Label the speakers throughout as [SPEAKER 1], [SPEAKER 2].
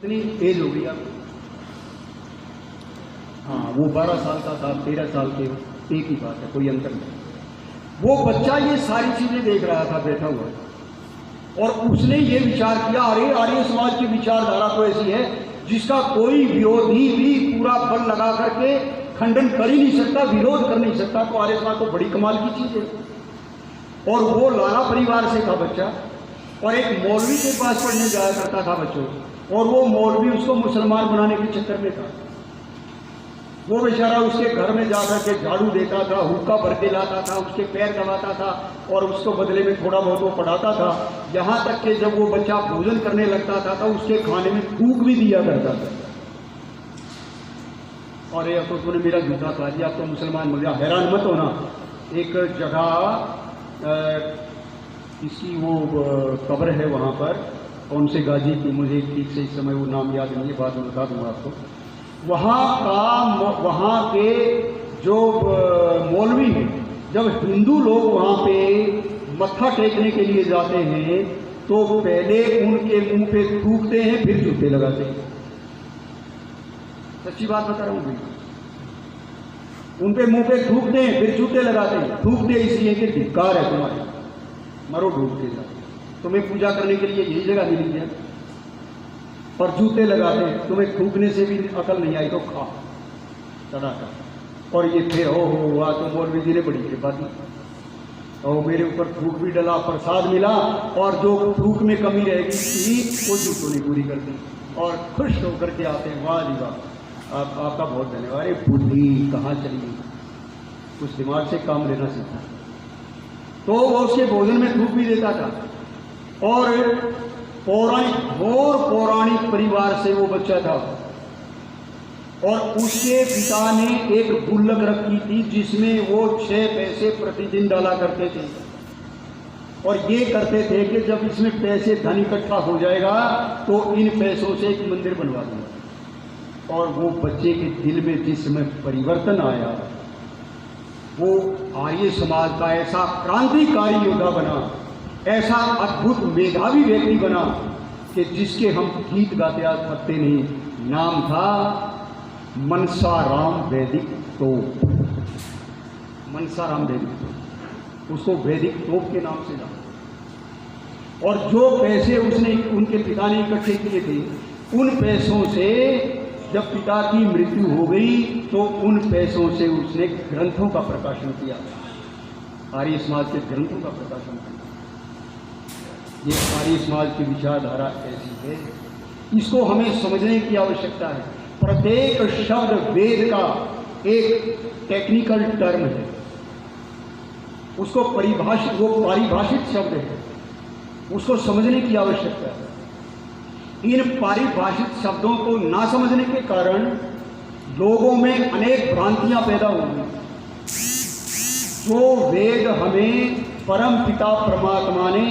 [SPEAKER 1] इतनी एज हो गई आपको? हाँ, वो 12 साल का था, 13 साल के, एक ही बात है, कोई अंतर नहीं। वो बच्चा ये सारी चीजें देख रहा था बैठा हुआ, और उसने ये विचार किया, अरे आर्य समाज की विचारधारा तो ऐसी है जिसका कोई विरोधी भी पूरा बल लगा करके खंडन कर ही नहीं सकता, विरोध कर नहीं सकता, तो आर्य समाज तो बड़ी कमाल की चीज है। और वो लाला परिवार से था बच्चा, और एक मौलवी के पास पढ़ने जाया करता था बच्चों, और वो मौलवी उसको मुसलमान बनाने के चक्कर में था। वो बेचारा उसके घर में जाकर के झाड़ू देता था, हुक्का भर के लाता था, उसके पैर दबाता था, और उसको बदले में थोड़ा बहुत वो पढ़ाता था। यहाँ तक कि जब वो बच्चा भोजन करने लगता था तो उसके खाने में थूक भी दिया करता था। और ये तो तूने मेरा जूता खा दिया, अब तो मुसलमान बन गया। हैरान मत होना, एक जगह किसी वो कब्र है वहाँ पर, कौन से गाजी की, मुझे ठीक से इस समय वो नाम याद नहीं है, बाद में बता दूंगा आपको। वहाँ के जो मौलवी हैं, जब हिंदू लोग वहाँ पे मत्था टेकने के लिए जाते हैं तो पहले उनके मुंह पे थूकते हैं, फिर जूते लगाते हैं। सच्ची बात बता रहा हूँ भाई, उनके मुंह पे थूकते हैं, फिर जूते लगाते हैं। थूकते इसलिए कि धिक्कार है तुम्हारे, मरो डूब के जाओ, तुम्हें पूजा करने के लिए यही जगह मिली है। और जूते लगाते हैं, तुम्हें थूकने से भी अकल नहीं आई तो खा चढ़ाता। और ये फिर हो हुआ तो मौलवी जी ने बड़ी कृपा दी, और मेरे ऊपर थूक भी डला, प्रसाद मिला, और जो थूक में कमी रहेगी थी वो जूतों ने पूरी कर दी, और खुश होकर के आते हैं। वाह जी वाह, आपका बहुत धन्यवाद। अरे बुद्धि कहाँ चली गई, कुछ दिमाग से काम लेना सीखा। तो वो उसके भोजन में थूक भी देता था, और घोर पौराणिक परिवार से वो बच्चा था, और उसके पिता ने एक गुल्लक रखी थी जिसमें वो 6 पैसे प्रतिदिन डाला करते थे, और ये करते थे कि जब इसमें पैसे धन इकट्ठा हो जाएगा तो इन पैसों से एक मंदिर बनवा दूंगा। और वो बच्चे के दिल में जिस समय परिवर्तन आया, वो आर्य समाज का ऐसा क्रांतिकारी योद्धा बना, ऐसा अद्भुत मेधावी व्यक्ति बना कि जिसके हम गीत गाते आ सकते नहीं। नाम था मनसाराम वैदिक तोप। मनसाराम वैदिक तोप, उसको वैदिक तोप के नाम से जाना। और जो पैसे उसने उनके पिता ने इकट्ठे किए थे, उन पैसों से जब पिता की मृत्यु हो गई तो उन पैसों से उसने ग्रंथों का प्रकाशन किया, आर्य समाज के ग्रंथों का प्रकाशन किया। ये आर्य समाज की विचारधारा ऐसी है, इसको हमें समझने की आवश्यकता है। प्रत्येक शब्द वेद का एक टेक्निकल टर्म है, उसको वो पारिभाषित शब्द है, उसको समझने की आवश्यकता है। इन पारिभाषित शब्दों को ना समझने के कारण लोगों में अनेक भ्रांतियां पैदा होंगी। जो वेद हमें परम पिता परमात्मा ने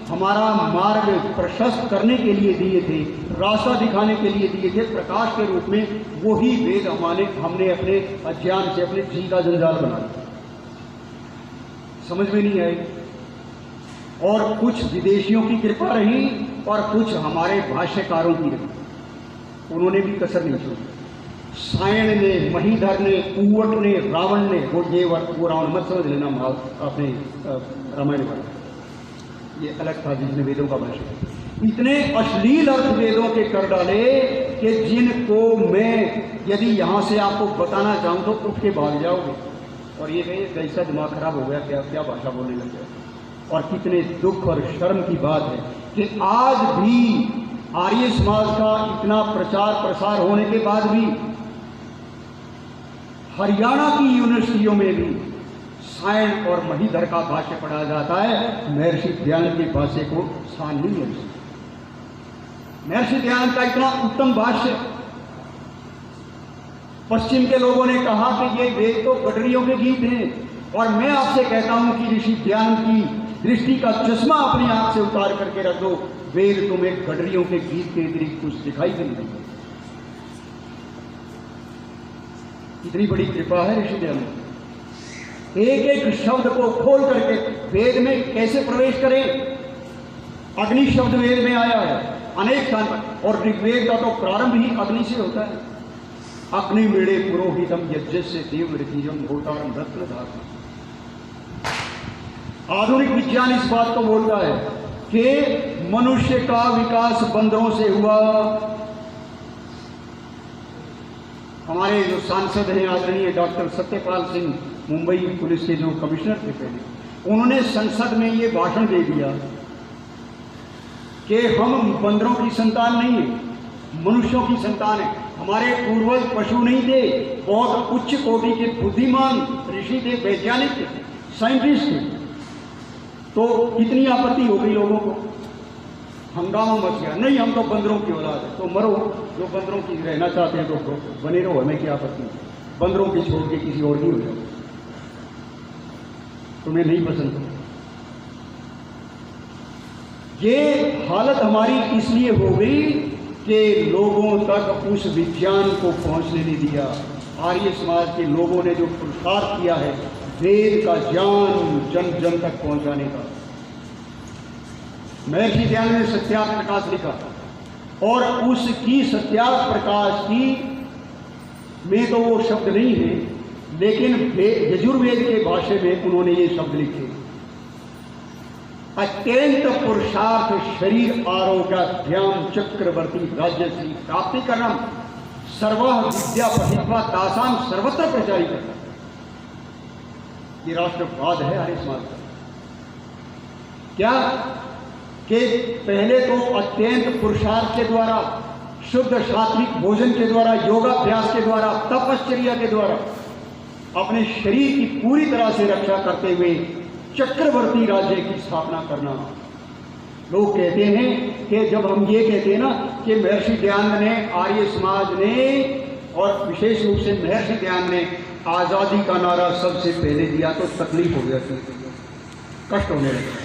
[SPEAKER 1] हमारा मार्ग प्रशस्त करने के लिए दिए थे, रास्ता दिखाने के लिए दिए थे प्रकाश के रूप में, वही वेद हमने अपने अज्ञान से अपने जी का जंजाल बना दिया, समझ में नहीं आई। और कुछ विदेशियों की कृपा रही और कुछ हमारे भाष्यकारों की रही, उन्होंने भी कसर नहीं छोड़ी। सायण ने, महीधर ने, कुंवट ने, रावण ने, वो रावण मत समझ लेना आपने रामायण में, ये अलग था जिसने वेदों का भाष्य इतने अश्लील अर्थ वेदों के कर डाले कि जिनको मैं यदि यहाँ से आपको बताना चाहूँ तो उठ के भाग जाओगे, और ये कहिए कैसा दिमाग खराब हो गया, क्या क्या भाषा बोलने लग गया। और कितने दुख और शर्म की बात है कि आज भी आर्य समाज का इतना प्रचार प्रसार होने के बाद भी हरियाणा की यूनिवर्सिटियों में भी सायण और महीधर का भाष्य पढ़ा जाता है, महर्षि दयानंद के भाष्य को स्थान नहीं है। महर्षि दयानंद का इतना उत्तम भाष्य, पश्चिम के लोगों ने कहा कि ये वेद तो गडरियों के गीत हैं, और मैं आपसे कहता हूं कि ऋषि दयानंद की दृष्टि का चश्मा अपनी आंख से उतार करके रख दो, वेद तुम्हें गडरियों के गीत के अतिरिक्त कुछ दिखाई नहीं देगा। इतनी बड़ी कृपा है ऋषि दयानंद, एक एक शब्द को खोल करके वेद में कैसे प्रवेश करें। अग्नि शब्द वेद में आया है अनेक स्थान पर, और ऋग्वेद का तो प्रारंभ ही अग्नि से होता है। अग्नि मेड़े पुरोहितम यज्ञस्य देव ऋतिजम होतारम रत्न धातु। आधुनिक विज्ञान इस बात को बोलता है कि मनुष्य का विकास बंदरों से हुआ। हमारे जो सांसद हैं आदरणीय डॉक्टर सत्यपाल सिंह, मुंबई पुलिस के जो कमिश्नर थे पहले, उन्होंने संसद में ये भाषण दे दिया कि हम बंदरों की संतान नहीं है, मनुष्यों की संतान है। हमारे पूर्वज पशु नहीं थे, बहुत उच्च कोटि के बुद्धिमान ऋषि थे, वैज्ञानिक थे, साइंटिस्ट थे। तो कितनी आपत्ति हो गई लोगों को, हंगामा मच गया, नहीं हम तो बंदरों की औलाद है। तो मरो, जो बंदरों की रहना चाहते हैं तो बने रहो, हमें क्या आपत्ति, बंदरों की छोड़ के किसी और की हो जाओ, तुम्हें नहीं पसंद। ये हालत हमारी इसलिए हो गई कि लोगों तक उस विज्ञान को पहुंचने नहीं दिया। आर्य समाज के लोगों ने जो पुरुषार्थ किया है वेद का ज्ञान जन जन तक पहुंचाने का। महर्षि दयानंद ने सत्यार्थ प्रकाश लिखा और उसकी सत्यार्थ प्रकाश की में तो वो शब्द नहीं है, लेकिन यजुर्वेद के भाषा में उन्होंने ये शब्द लिखे, अत्यंत पुरुषार्थ शरीर आरोग्याभ्याम चक्रवर्ती राज्यश्री प्राप्ति करना सर्व विद्या पठित्वा तासाम सर्वत्र प्रचारित करना। ये राष्ट्रवाद है आर्य समाज का। क्या कि पहले तो अत्यंत पुरुषार्थ के द्वारा, शुद्ध सात्विक भोजन के द्वारा, योगाभ्यास के द्वारा, तपश्चर्या के द्वारा अपने शरीर की पूरी तरह से रक्षा करते हुए चक्रवर्ती राज्य की स्थापना करना। लोग कहते हैं कि जब हम ये कहते हैं ना कि महर्षि दयानंद ने, आर्य समाज ने और विशेष रूप से महर्षि दयानंद ने आजादी का नारा सबसे पहले दिया तो तकलीफ हो जाती, कष्ट होने लगा।